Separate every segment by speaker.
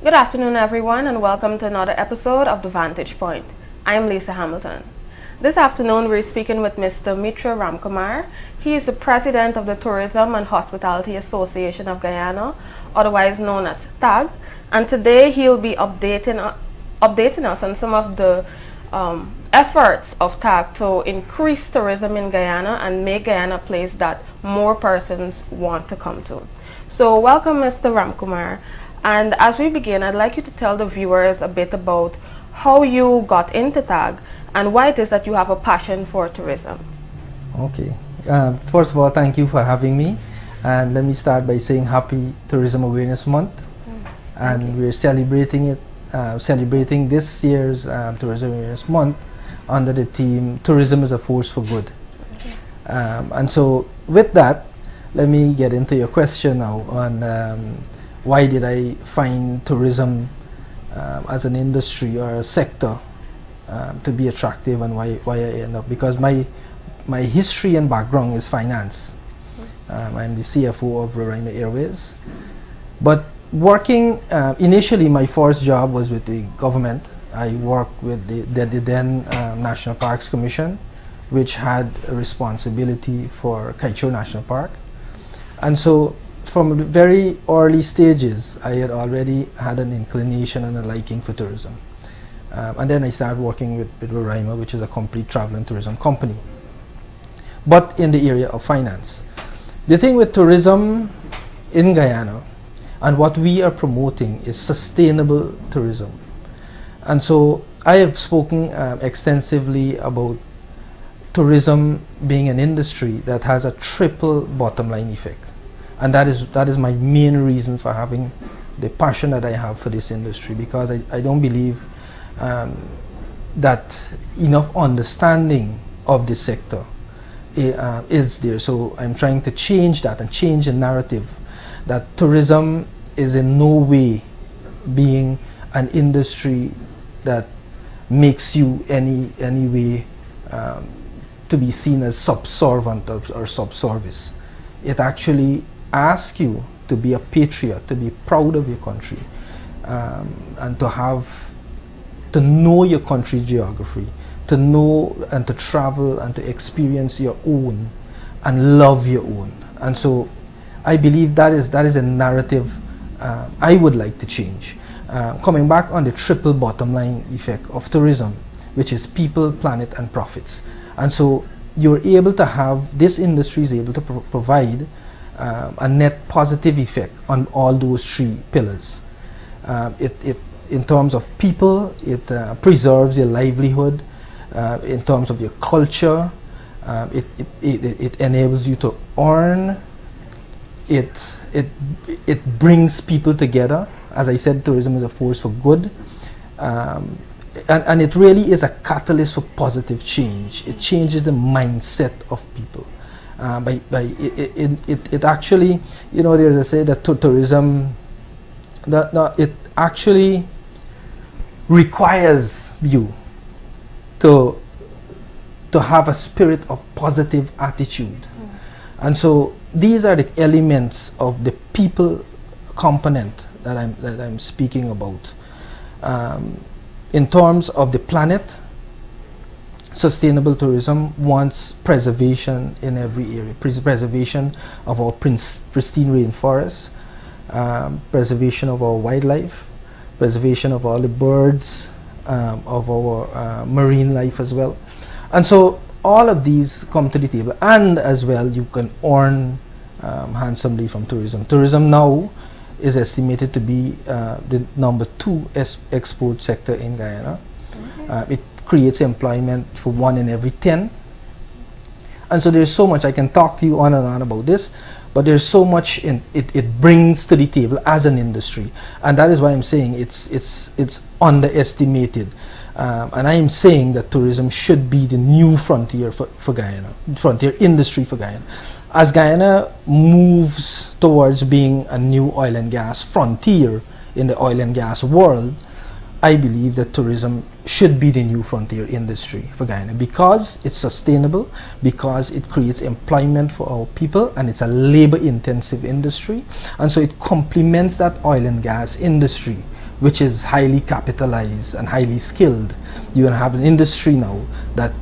Speaker 1: Good afternoon, everyone, and welcome to another episode of The Vantage Point. I am Lisa Hamilton. This afternoon, we're speaking with Mr. Mitra Ramkumar. He is the president of the Tourism and Hospitality Association of Guyana, otherwise known as THAG, and today he'll be updating us on some of the efforts of THAG to increase tourism in Guyana and make Guyana a place that more persons want to come to. So, welcome, Mr. Ramkumar. And as we begin, I'd like you to tell the viewers a bit about how you got into THAG and why it is that you have a passion for tourism.
Speaker 2: Okay. First of all, thank you for having me. And let me start by saying Happy Tourism Awareness Month. And we're celebrating this year's Tourism Awareness Month under the theme, Tourism is a Force for Good.
Speaker 1: Okay.
Speaker 2: And so with that, let me get into your question now on why did I find tourism as an industry or a sector to be attractive, and why I end up, because my history and background is finance. I'm the CFO of Roraima Airways, but working initially my first job was with the government. I worked with the then National Parks Commission, which had a responsibility for Kaiecho National Park. And so from the very early stages, I had already had an inclination and a liking for tourism. And then I started working with Roraima, which is a complete travel and tourism company, but in the area of finance. The thing with tourism in Guyana and what we are promoting is sustainable tourism. And so I have spoken extensively about tourism being an industry that has a triple bottom line effect. And that is my main reason for having the passion that I have for this industry, because I don't believe that enough understanding of this sector is there. So I'm trying to change that and change the narrative that tourism is in no way being an industry that makes you any way to be seen as subservient or subservice. It actually asks you to be a patriot, to be proud of your country, and to know your country's geography, to know and to travel and to experience your own and love your own. And so I believe that is a narrative I would like to change. Coming back on the triple bottom line effect of tourism, which is people, planet, and profits. And so you're able to have, this industry is able to provide a net positive effect on all those three pillars. In terms of people, it preserves your livelihood. In terms of your culture, it enables you to earn. It brings people together. As I said, tourism is a force for good. And it really is a catalyst for positive change. It changes the mindset of people. It actually, there's a say that tourism, it actually requires you to have a spirit of positive attitude. And so these are the elements of the people component that I'm speaking about. In terms of the planet, sustainable tourism wants preservation in every area. Preservation of our pristine rainforests, preservation of our wildlife, preservation of all the birds, of our marine life as well. And so all of these come to the table, and as well you can earn handsomely from tourism. Tourism now is estimated to be the number 2 export sector in Guyana. It creates employment for 1 in every 10. And so there's so much, I can talk to you on and on about this, but there's so much it brings to the table as an industry. And that is why I'm saying it's underestimated. And I am saying that tourism should be the new frontier for Guyana, frontier industry for Guyana. As Guyana moves towards being a new oil and gas frontier in the oil and gas world, I believe that tourism should be the new frontier industry for Guyana, because it's sustainable, because it creates employment for our people, and it's a labor intensive industry, and so it complements that oil and gas industry which is highly capitalized and highly skilled. You have an industry now that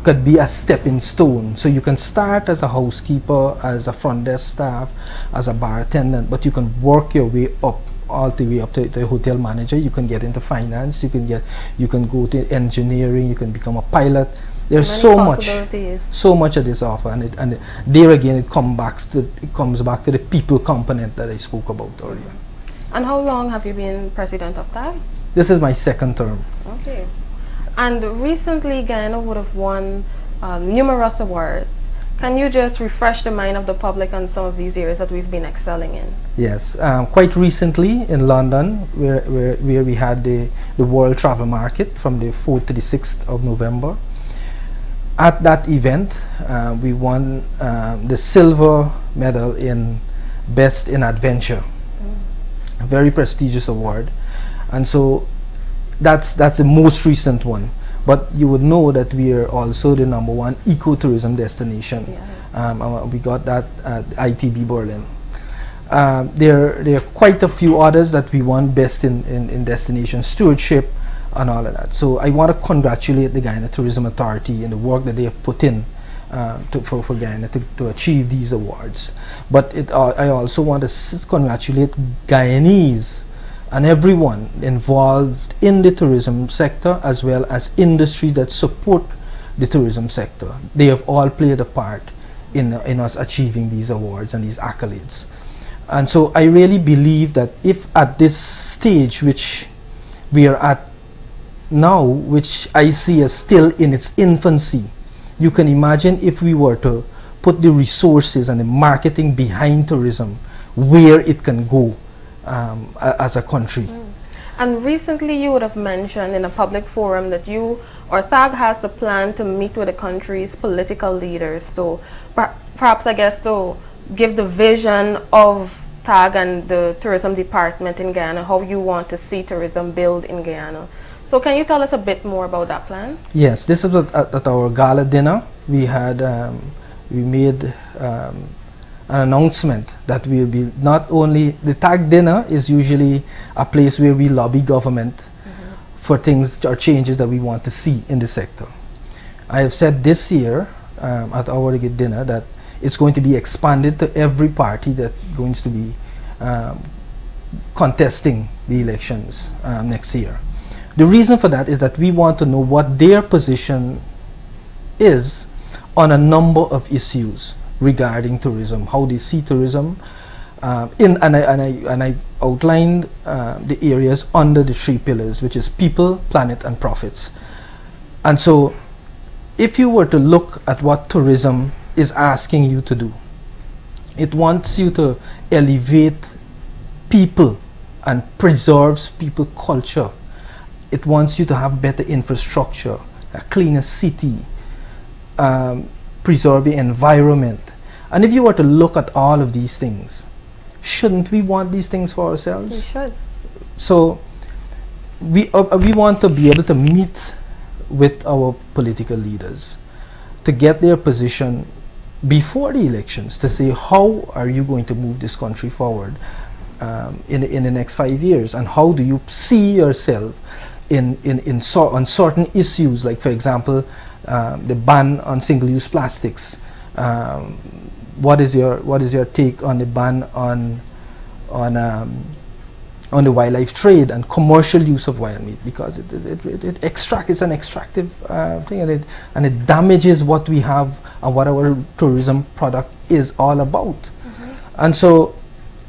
Speaker 2: could be a stepping stone. So you can start as a housekeeper, as a front desk staff, as a bar attendant, but you can work your way up, all the way up to the hotel manager. You can get into finance, you can go to engineering, you can become a pilot. There's so much of this offer, and there again it comes back to the people component that I spoke about earlier.
Speaker 1: And how long have you been president of THAG?
Speaker 2: This is my second term.
Speaker 1: Okay. And recently Guyana would have won numerous awards. Can you just refresh the mind of the public on some of these areas that we've been excelling in?
Speaker 2: Yes, quite recently in London, where we had the World Travel Market from the 4th to the 6th of November. At that event, we won the silver medal in Best in Adventure, a very prestigious award. And so that's the most recent one. But you would know that we are also the #1 ecotourism destination. Yeah. We got that at ITB Berlin. There are quite a few others that we won best in destination stewardship and all of that. So I want to congratulate the Guyana Tourism Authority and the work that they have put in for Guyana to achieve these awards. But I also want to congratulate Guyanese and everyone involved in the tourism sector, as well as industries that support the tourism sector. They have all played a part in us achieving these awards and these accolades. And so I really believe that if at this stage which we are at now, which I see as still in its infancy, you can imagine if we were to put the resources and the marketing behind tourism, where it can go as a country.
Speaker 1: And recently you would have mentioned in a public forum that you or THAG has a plan to meet with the country's political leaders to perhaps, I guess, to give the vision of THAG and the tourism department in Guyana, how you want to see tourism build in Guyana. So can you tell us a bit more about that plan?
Speaker 2: Yes, this is at our gala dinner. We had we made an announcement that will be not only the THAG dinner is usually a place where we lobby government for things or changes that we want to see in the sector. I have said this year at our dinner that it's going to be expanded to every party that's going to be contesting the elections next year. The reason for that is that we want to know what their position is on a number of issues regarding tourism, how they see tourism, and I outlined the areas under the 3 pillars, which is people, planet, and profits. And so, if you were to look at what tourism is asking you to do, it wants you to elevate people and preserves people culture. It wants you to have better infrastructure, a cleaner city, preserve the environment. And if you were to look at all of these things, shouldn't we want these things for ourselves?
Speaker 1: We should.
Speaker 2: So we want to be able to meet with our political leaders to get their position before the elections, to say how are you going to move this country forward in the next 5 years, and how do you see yourself on certain issues, like for example the ban on single-use plastics. What is your take on the ban on the wildlife trade and commercial use of wild meat, because it's an extractive thing, and it damages what we have and what our tourism product is all about. And so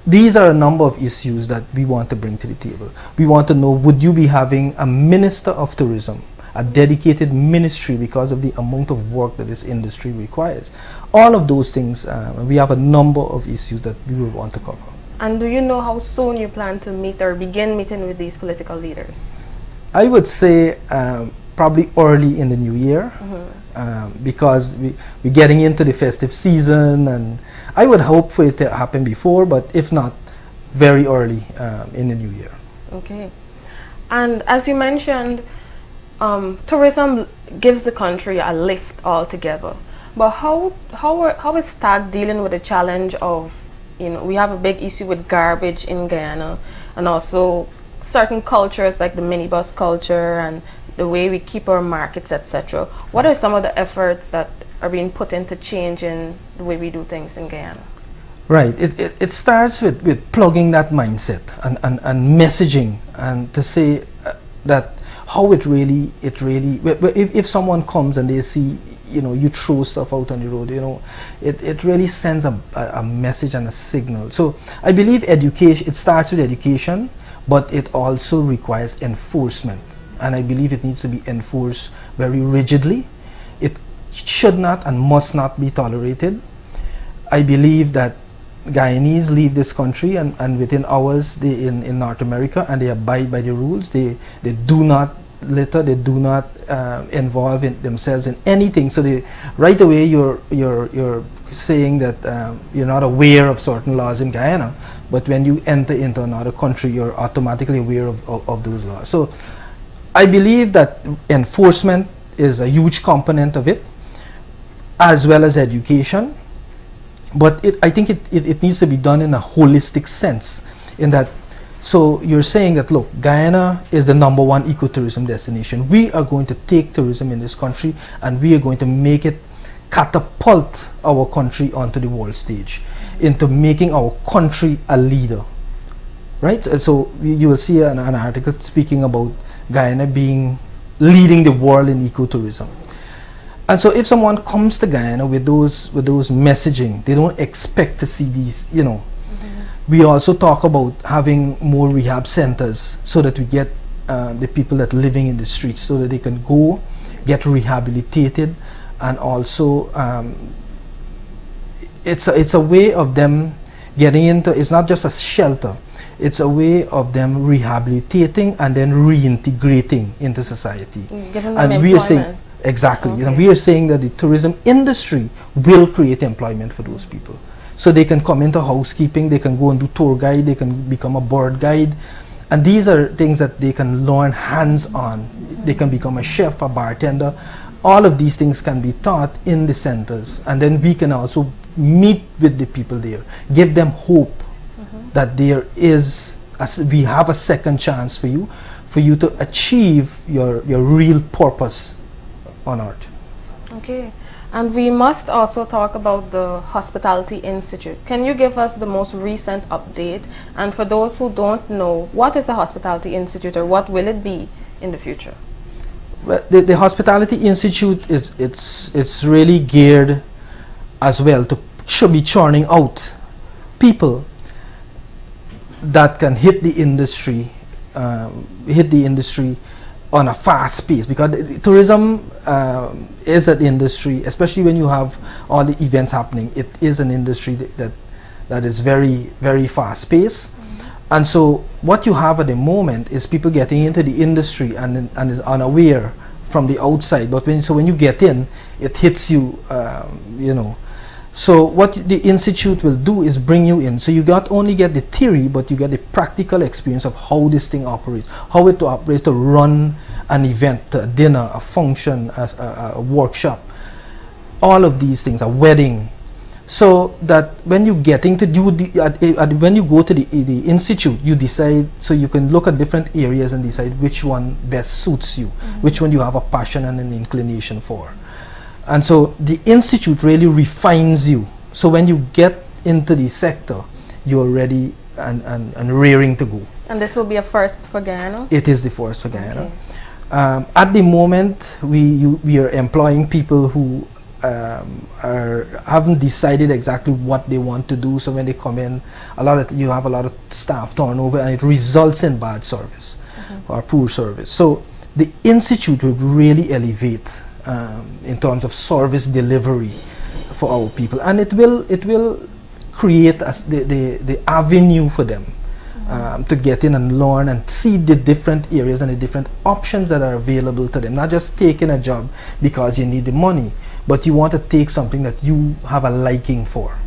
Speaker 2: these are a number of issues that we want to bring to the table. We want to know, would you be having a minister of tourism, a dedicated ministry, because of the amount of work that this industry requires? All of those things, we have a number of issues that we will want to cover.
Speaker 1: And do you know how soon you plan to meet or begin meeting with these political leaders?
Speaker 2: I would say probably early in the new year, because we're getting into the festive season, and I would hope for it to happen before, but if not, very early in the new year. Okay.
Speaker 1: And as you mentioned, tourism gives the country a lift altogether. But how is THAG dealing with the challenge of, we have a big issue with garbage in Guyana, and also certain cultures like the minibus culture and the way we keep our markets, etc. What are some of the efforts that are being put into changing the way we do things in Guyana?
Speaker 2: Right. It starts with plugging that mindset and messaging, and to say that how it really if someone comes and they see, you know, you throw stuff out on the road, you know, it really sends a message and a signal. So I believe education, it starts with education, but it also requires enforcement, and I believe it needs to be enforced very rigidly. It should not and must not be tolerated. I believe that Guyanese leave this country and within hours they in North America, and they abide by the rules. They do not litter, they do not involve themselves in anything. So they right away you're saying that you're not aware of certain laws in Guyana, but when you enter into another country you're automatically aware of those laws. So I believe that enforcement is a huge component of it, as well as education. But I think it needs to be done in a holistic sense, in that, so you're saying that, look, Guyana is the #1 ecotourism destination. We are going to take tourism in this country and we are going to make it catapult our country onto the world stage, into making our country a leader, right? So you will see an article speaking about Guyana leading the world in ecotourism. And so if someone comes to Guyana with those messaging, they don't expect to see these, you know. We also talk about having more rehab centers so that we get the people that are living in the streets, so that they can go get rehabilitated, and also it's a way of them getting into, it's not just a shelter, it's a way of them rehabilitating and then reintegrating into society.
Speaker 1: Giving them
Speaker 2: and
Speaker 1: employment.
Speaker 2: We are saying, exactly,
Speaker 1: okay.
Speaker 2: And we are saying that the tourism industry will create employment for those people. So they can come into housekeeping, they can go and do tour guide, they can become a bird guide. And these are things that they can learn hands-on. They can become a chef, a bartender. All of these things can be taught in the centers. And then we can also meet with the people there, give them hope that there is, we have a second chance for you to achieve your real purpose on earth.
Speaker 1: Okay. And we must also talk about the Hospitality Institute. Can you give us the most recent update? And for those who don't know, what is the Hospitality Institute, or what will it be in the future?
Speaker 2: Well, the Hospitality Institute it's really geared as well to should be churning out people that can hit the industry on a fast pace, because tourism is an industry, especially when you have all the events happening. It is an industry that is very, very fast paced. And so what you have at the moment is people getting into the industry and is unaware from the outside, but when you get in, it hits you, you know. So what the institute will do is bring you in, so you not only get the theory, but you get the practical experience of how this thing operates, how it operates to run an event, a dinner, a function, a workshop, all of these things, a wedding. So that when you're getting to do when you go to the institute, you decide, so you can look at different areas and decide which one best suits you, which one you have a passion and an inclination for. And so the institute really refines you. So when you get into the sector, you're ready and raring to go.
Speaker 1: And this will be a first for Guyana?
Speaker 2: It is the first for Guyana.
Speaker 1: Okay.
Speaker 2: At the moment, we are employing people who haven't decided exactly what they want to do. So when they come in, you have a lot of staff turnover, and it results in bad service or poor service. So the institute will really elevate in terms of service delivery for our people, and it will create the avenue for them to get in and learn and see the different areas and the different options that are available to them. Not just taking a job because you need the money, but you want to take something that you have a liking for.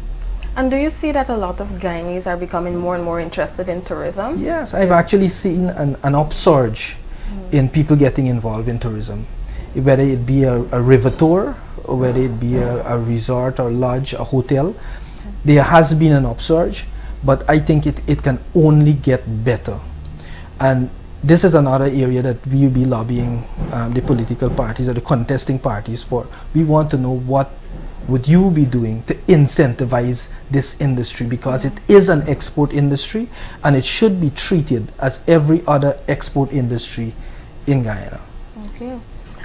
Speaker 1: And do you see that a lot of Guyanese are becoming more and more interested in tourism?
Speaker 2: Yes, I've actually seen an upsurge in people getting involved in tourism, whether it be a river tour, or whether it be a resort or lodge, a hotel. There has been an upsurge, but I think it can only get better. And this is another area that we will be lobbying the political parties or the contesting parties for. We want to know what would you be doing to incentivize this industry, because it is an export industry and it should be treated as every other export industry in Guyana.
Speaker 1: Okay.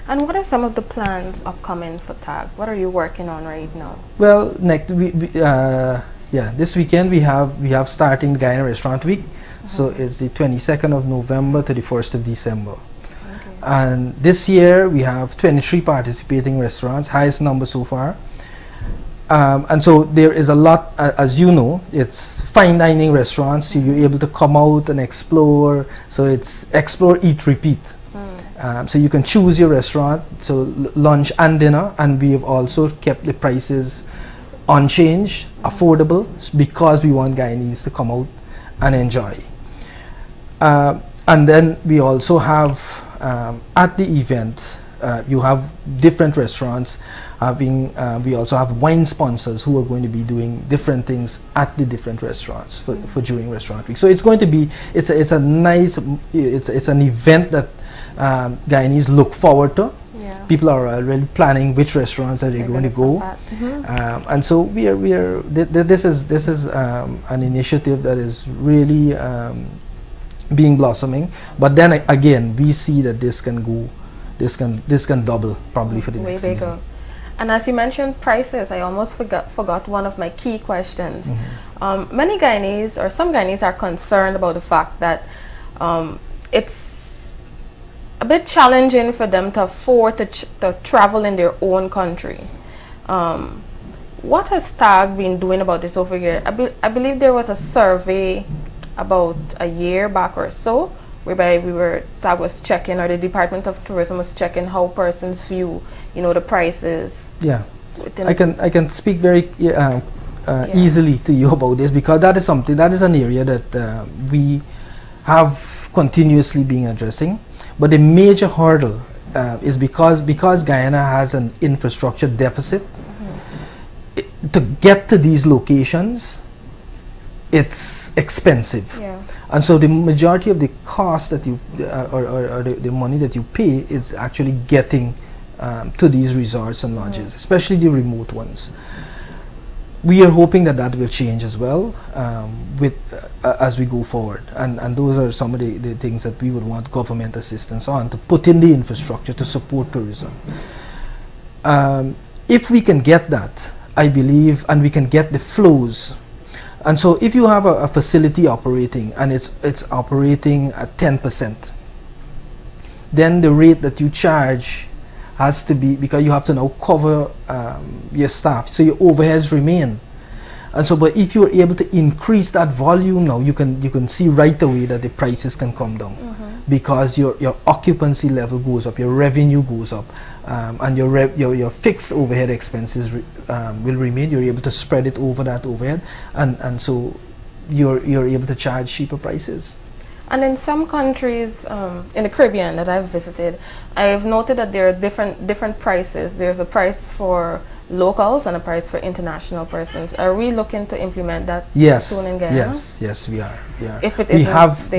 Speaker 1: And what are some of the plans upcoming for THAG? What are you working on right now?
Speaker 2: Well, this weekend we have starting the Guyana Restaurant Week. So it's the 22nd of November to the 1st of December. Okay. And this year we have 23 participating restaurants, highest number so far. And so there is a lot, as you know, it's fine dining restaurants, so you're able to come out and explore. So it's explore, eat, repeat. So you can choose your restaurant, so lunch and dinner, and we have also kept the prices unchanged, affordable, because we want Guyanese to come out and enjoy. And then we also have at the event, you have different restaurants having, we also have wine sponsors who are going to be doing different things at the different restaurants for during restaurant week. So it's going to be, it's a nice, it's an event that Guyanese look forward to. Yeah. People are already planning which restaurants are they going to go. And so this is an initiative that is really being blossoming. But then again, we see that this can go, this can double probably for the next season.
Speaker 1: And as you mentioned prices, I almost forgot one of my key questions. Many Guyanese, or some Guyanese, are concerned about the fact that it's a bit challenging for them to afford to travel in their own country. What has THAG been doing about this over here? I believe there was a survey about a year back or so, whereby THAG was checking, or the Department of Tourism was checking how persons view, the prices.
Speaker 2: Yeah, I can speak very easily to you about this, because that is an area that we have continuously been addressing. But the major hurdle is because Guyana has an infrastructure deficit. To get to these locations, it's expensive. Yeah. And so the majority of the cost that you or the money that you pay is actually getting to these resorts and lodges, especially the remote ones. We are hoping that will change as well as we go forward, and those are some of the things that we would want government assistance on, to put in the infrastructure to support tourism. If we can get that, I believe, and we can get the flows. And so if you have a facility operating and it's operating at 10%, then the rate that you charge has to be, because you have to now cover your staff, so your overheads remain. And so, but if you're able to increase that volume now, you can see right away that the prices can come down, because your occupancy level goes up, your revenue goes up, and your fixed overhead expenses will remain. You're able to spread it over that overhead, and so you're able to charge cheaper prices.
Speaker 1: And in some countries in the Caribbean that I've visited, I've noted that there are different prices. There's a price for locals and a price for international persons. Are we looking to implement that soon in Guyana?
Speaker 2: Yes, we are.
Speaker 1: If it isn't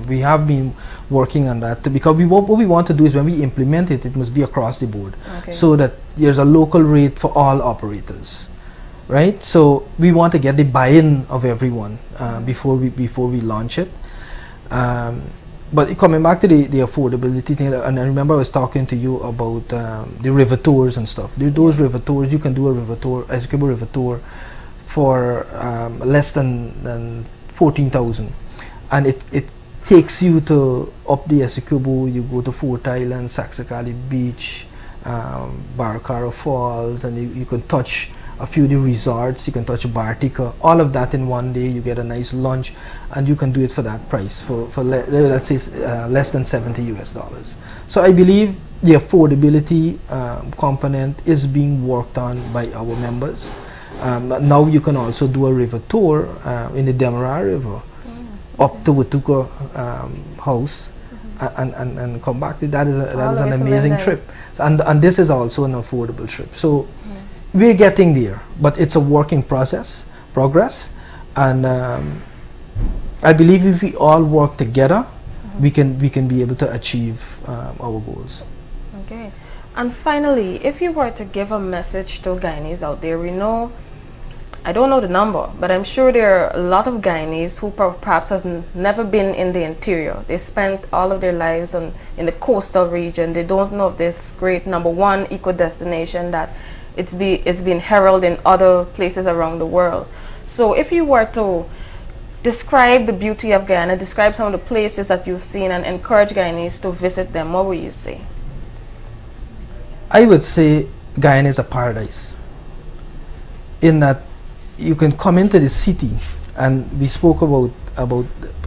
Speaker 2: we have been working on that, because what we want to do is, when we implement it, it must be across the board, so that there's a local rate for all operators, right? So we want to get the buy-in of everyone before we launch it. But coming back to the affordability thing, and I remember I was talking to you about the river tours and stuff. Those river tours, you can do a river tour, Essequibo river tour, for less than 14,000, and it takes you to up the Essequibo. You go to Fort Island, Saxacali Beach, Barcara Falls, and you can touch a few of the resorts. You can touch Bartica, all of that in one day. You get a nice lunch, and you can do it for that price, for let's say less than $70 US. So I believe the affordability component is being worked on by our members. Now you can also do a river tour in the Demerara River up to Watuka House, and come back. That is an amazing trip. So, and this is also an affordable trip. So we're getting there, but it's a working progress, and I believe if we all work together, we can be able to achieve our goals.
Speaker 1: Okay. And finally, if you were to give a message to Guyanese out there, we know, I don't know the number, but I'm sure there are a lot of Guyanese who perhaps has never been in the interior. They spent all of their lives in the coastal region. They don't know of this great #1 eco destination that it's been heralded in other places around the world. So if you were to describe the beauty of Guyana, describe some of the places that you've seen and encourage Guyanese to visit them, what would you say?
Speaker 2: I would say Guyana is a paradise, in that you can come into the city, and we spoke about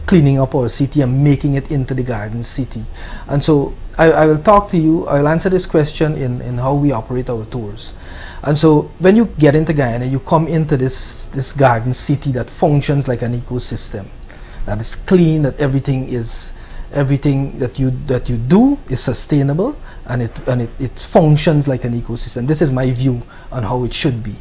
Speaker 2: cleaning up our city and making it into the garden city. And so I will talk to you, I'll answer this question in how we operate our tours. And so when you get into Guyana, you come into this garden city that functions like an ecosystem, that is clean, that everything that you do is sustainable, and it functions like an ecosystem. This is my view on how it should be,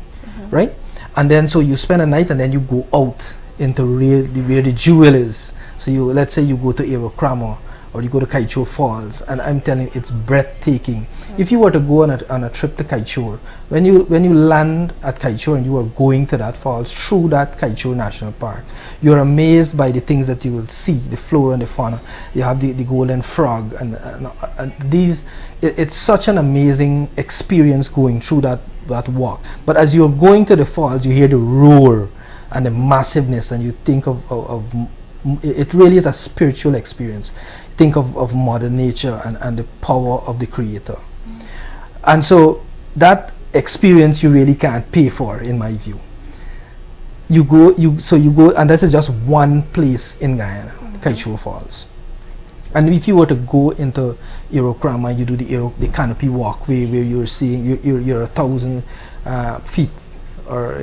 Speaker 2: right? And then so you spend a night, and then you go out into where the jewel is. So let's say you go to Ramkumar, or you go to Kaichor Falls, and I'm telling you, it's breathtaking. If you were to go on a trip to Kaichor, when you land at Kaichor and you are going to that falls through that Kaichor National Park, you're amazed by the things that you will see, the flora and the fauna. You have the golden frog, and these. It's such an amazing experience going through that walk. But as you're going to the falls, you hear the roar and the massiveness, and you think of it really is a spiritual experience. Think of Mother Nature and the power of the Creator. And so that experience you really can't pay for, in my view. You go, and this is just one place in Guyana, Kaichor Falls. And if you were to go into Ramkumar, you do the canopy walkway, where you're seeing you're 1,000 feet, or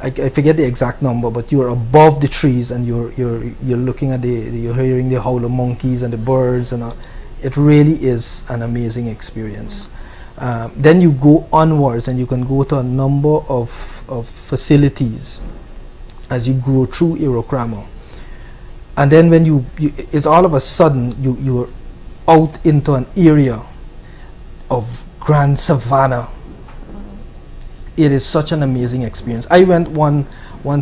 Speaker 2: I forget the exact number, but you're above the trees, and you're looking at you're hearing the howl of monkeys and the birds, and it really is an amazing experience. Then you go onwards, and you can go to a number of facilities as you go through Ramkumar. And then when it's all of a sudden you're out into an area of grand savanna. It is such an amazing experience. I went one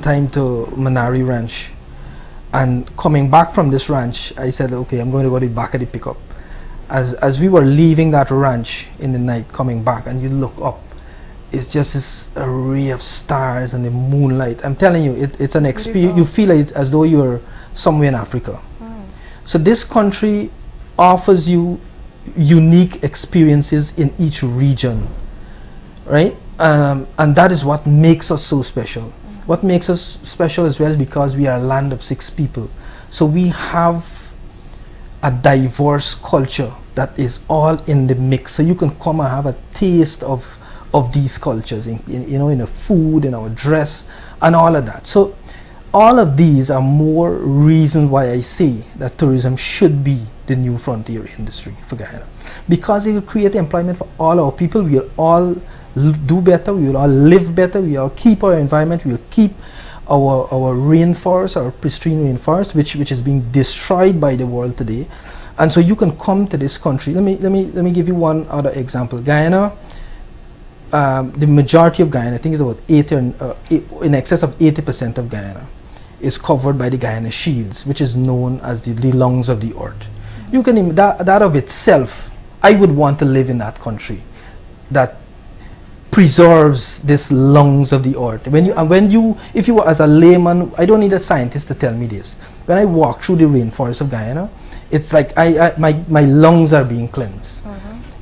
Speaker 2: time to Manari Ranch, and coming back from this ranch, I said, okay, I'm going to go to the back of the pickup. As we were leaving that ranch in the night, coming back, and you look up, it's just this array of stars and the moonlight. I'm telling you, it's an experience. You feel it as though you're somewhere in Africa. So this country offers you unique experiences in each region, right? And that is what makes us so special. What makes us special as well is because we are a land of 6 people. So we have a diverse culture that is all in the mix. So you can come and have a taste of these cultures, in the food, in our dress, and all of that. So all of these are more reasons why I say that tourism should be the new frontier industry for Guyana, because it will create employment for all our people. We will all do better, we will all live better, we will all keep our environment, we will keep our rainforest, our pristine rainforest, which is being destroyed by the world today. And so you can come to this country. Let me give you one other example. Guyana, the majority of Guyana, I think it's about in excess of 80% of Guyana is covered by the Guyana Shields, which is known as the lungs of the earth. You can that of itself, I would want to live in that country that preserves this lungs of the earth. If you were as a layman, I don't need a scientist to tell me this. When I walk through the rainforest of Guyana, it's like my lungs are being cleansed.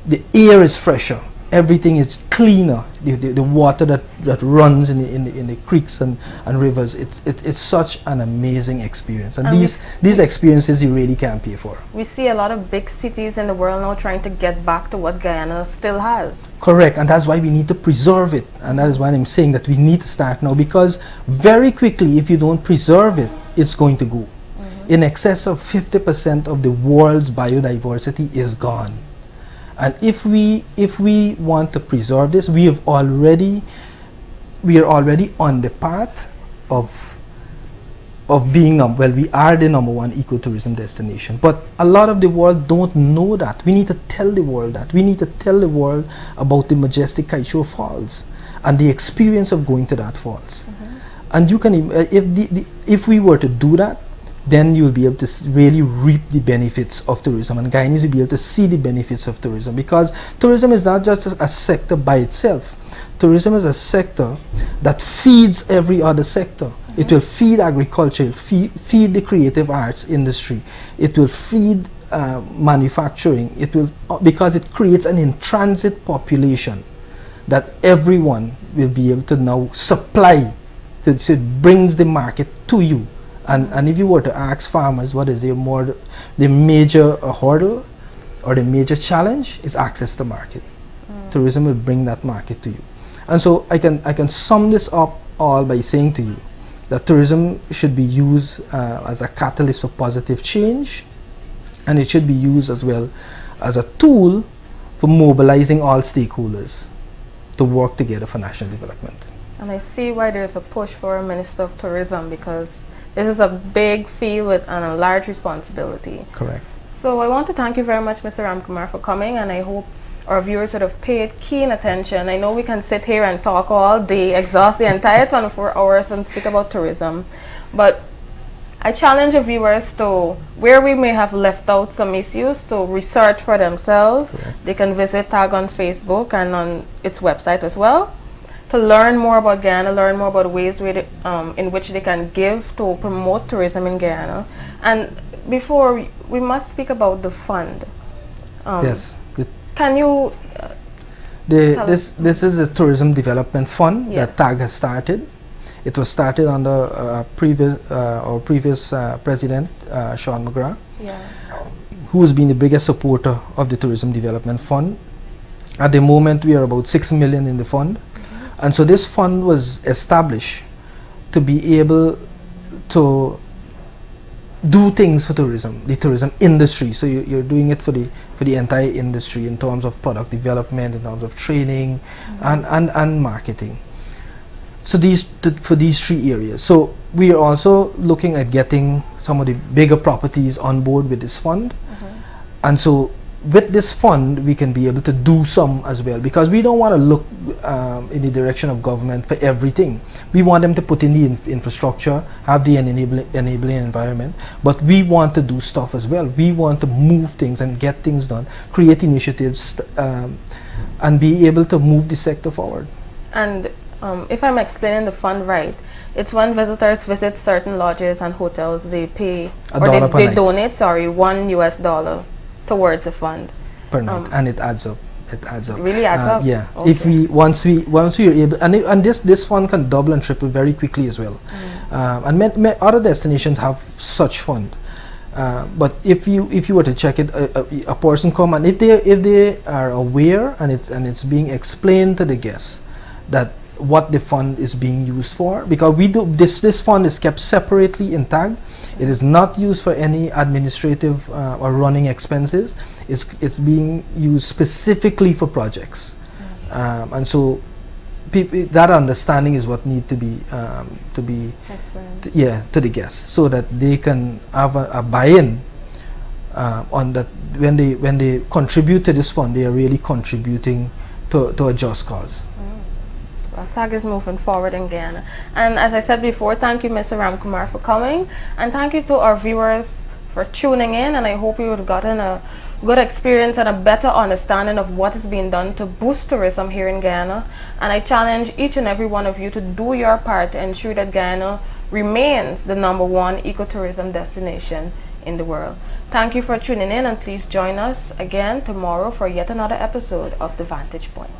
Speaker 2: The air is fresher. Everything is cleaner. The water that runs in the creeks and rivers, it's such an amazing experience. And these experiences you really can't pay for.
Speaker 1: We see a lot of big cities in the world now trying to get back to what Guyana still has.
Speaker 2: Correct, and that's why we need to preserve it. And that is why I'm saying that we need to start now, because very quickly, if you don't preserve it, it's going to go. In excess of 50% of the world's biodiversity is gone. And if we want to preserve this, we are already on the path of of being well, we are the #1 ecotourism destination, but a lot of the world don't know that. We need to tell the world that. We need to tell the world about the majestic Kaisho Falls and the experience of going to that falls. And you can, if we were to do that, then you'll be able to really reap the benefits of tourism, and Guyanese will be able to see the benefits of tourism, because tourism is not just a sector by itself. Tourism is a sector that feeds every other sector. It will feed agriculture, feed the creative arts industry. It will feed manufacturing. It will, because it creates an in-transit population that everyone will be able to now supply. So it brings the market to you. And if you were to ask farmers what is the major hurdle or the major challenge, is access to market. Tourism will bring that market to you. And so I can sum this up all by saying to you that tourism should be used as a catalyst for positive change, and it should be used as well as a tool for mobilizing all stakeholders to work together for national development.
Speaker 1: And I see why there's a push for a Minister of Tourism, because this is a big field and a large responsibility.
Speaker 2: Correct.
Speaker 1: So I want to thank you very much, Mr. Ramkumar, for coming, and I hope our viewers would have paid keen attention. I know we can sit here and talk all day, exhaust the entire 24 hours and speak about tourism, but I challenge the viewers to, where we may have left out some issues, to research for themselves.
Speaker 2: Correct.
Speaker 1: They can visit THAG on Facebook and on its website as well, to learn more about Guyana, learn more about ways in which they can give to promote tourism in Guyana. And before, we must speak about the fund.
Speaker 2: Yes.
Speaker 1: Can you
Speaker 2: this is a tourism development fund
Speaker 1: Yes.
Speaker 2: that THAG has started. It was started under our previous president, Sean McGrath, who has been the biggest supporter of the tourism development fund. At the moment, we are about 6 million in the fund. And so this fund was established to be able to do things for tourism, the tourism industry. So you're doing it for the entire industry in terms of product development, in terms of training, and marketing. So for these 3 areas. So we are also looking at getting some of the bigger properties on board with this fund. And so with this fund, we can be able to do some as well, because we don't want to look in the direction of government for everything. We want them to put in the infrastructure, have the enabling environment, but we want to do stuff as well. We want to move things and get things done, create initiatives, and be able to move the sector forward.
Speaker 1: And if I'm explaining the fund right, it's when visitors visit certain lodges and hotels, they pay, or they donate, $1 US towards the fund
Speaker 2: per night, and it adds up. It adds up.
Speaker 1: It really adds up.
Speaker 2: Yeah.
Speaker 1: Okay.
Speaker 2: If we once we are able, and this fund can double and triple very quickly as well. And other destinations have such fund. But if you were to check it, a person come, and if they are aware and it's being explained to the guests that what the fund is being used for, because we do this fund is kept separately in THAG. It is not used for any administrative or running expenses. It's being used specifically for projects, and so that understanding is what need to be to the guests, so that they can have a buy-in on that. When they contribute to this fund, they are really contributing to a just cause.
Speaker 1: Well, THAG is moving forward in Guyana. And as I said before, thank you, Mr. Ramkumar, for coming. And thank you to our viewers for tuning in. And I hope you would have gotten a good experience and a better understanding of what is being done to boost tourism here in Guyana. And I challenge each and every one of you to do your part to ensure that Guyana remains the #1 ecotourism destination in the world. Thank you for tuning in, and please join us again tomorrow for yet another episode of The Vantage Point.